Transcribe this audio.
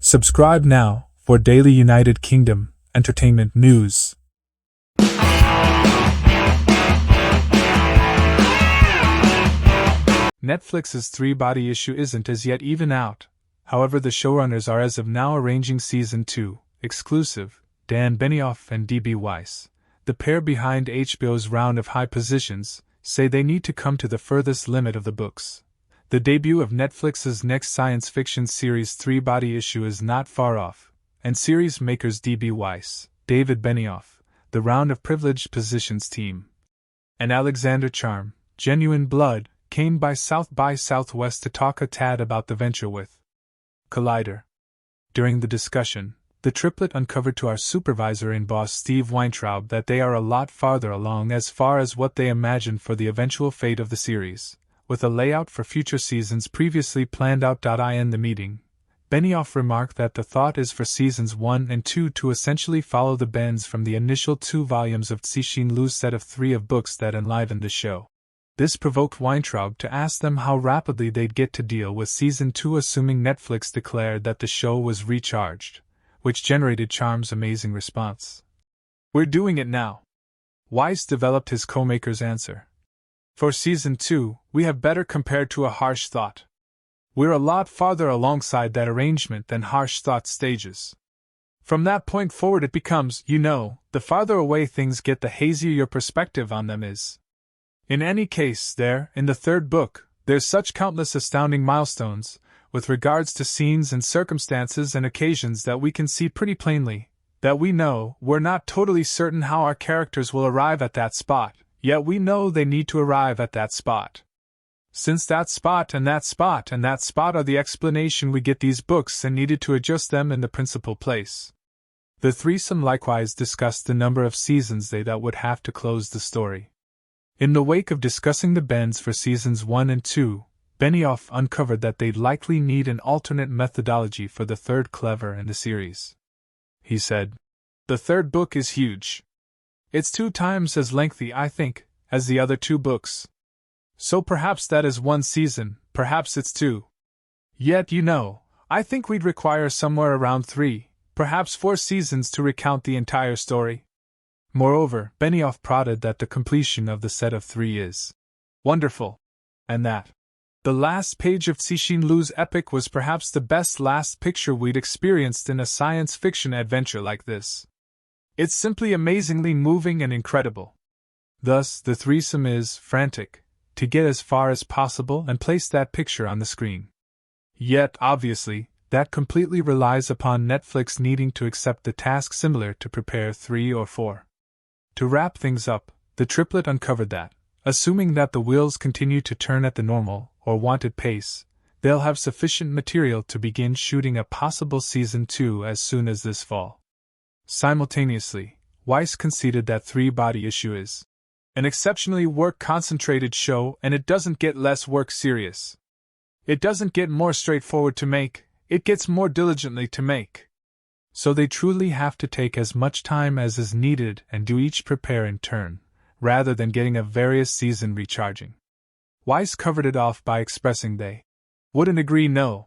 Subscribe now for daily United Kingdom entertainment news. Netflix's three-body issue isn't as yet even out. However, the showrunners are as of now arranging Season 2, exclusive, Dan Benioff and DB Weiss, the pair behind HBO's round of high positions, say they need to come to the furthest limit of the books. The debut of Netflix's next science fiction series three-body issue is not far off, and series makers DB Weiss, David Benioff, the round of privileged positions team, and Alexander Charm, Genuine Blood, came by South by Southwest to talk a tad about the venture with Collider. During the discussion, the triplet uncovered to our supervisor and boss Steve Weintraub that they are a lot farther along as far as what they imagine for the eventual fate of the series, with a layout for future seasons previously planned out. In the meeting, Benioff remarked that the thought is for seasons 1 and 2 to essentially follow the bends from the initial 2 volumes of Cixin Liu's set of 3 of books that enlivened the show. This provoked Weintraub to ask them how rapidly they'd get to deal with Season 2, assuming Netflix declared that the show was recharged, which generated Charm's amazing response. "We're doing it now." Weiss developed his co-maker's answer. "For Season 2, we have better compared to a harsh thought. We're a lot farther alongside that arrangement than harsh thought stages. From that point forward it becomes, the farther away things get, the hazier your perspective on them is. In any case, in the third book, there's such countless astounding milestones, with regards to scenes and circumstances and occasions that we can see pretty plainly, that we know we're not totally certain how our characters will arrive at that spot, yet we know they need to arrive at that spot. Since that spot and that spot and that spot are the explanation, we get these books and needed to adjust them in the principal place." The threesome likewise discussed the number of seasons that would have to close the story. In the wake of discussing the bends for Seasons 1 and 2, Benioff uncovered that they'd likely need an alternate methodology for the third clever in the series. He said, "The third book is huge. It's 2 times as lengthy, I think, as the other 2 books. So perhaps that is 1 season, perhaps it's 2. Yet, I think we'd require somewhere around 3, perhaps 4 seasons to recount the entire story." Moreover, Benioff prodded that the completion of the set of 3 is wonderful, and that the last page of Cixin Liu's epic was perhaps the best last picture we'd experienced in a science fiction adventure like this. It's simply amazingly moving and incredible. Thus, the threesome is frantic to get as far as possible and place that picture on the screen. Yet, obviously, that completely relies upon Netflix needing to accept the task similar to prepare 3 or 4. To wrap things up, the triplet uncovered that, assuming that the wheels continue to turn at the normal, or wanted pace, they'll have sufficient material to begin shooting a possible Season 2 as soon as this fall. Simultaneously, Weiss conceded that three-body issue is an exceptionally work-concentrated show, and it doesn't get less work-serious. It doesn't get more straightforward to make, it gets more diligently to make. So they truly have to take as much time as is needed and do each prepare in turn, rather than getting a various season recharging. Weiss covered it off by expressing they wouldn't agree. No,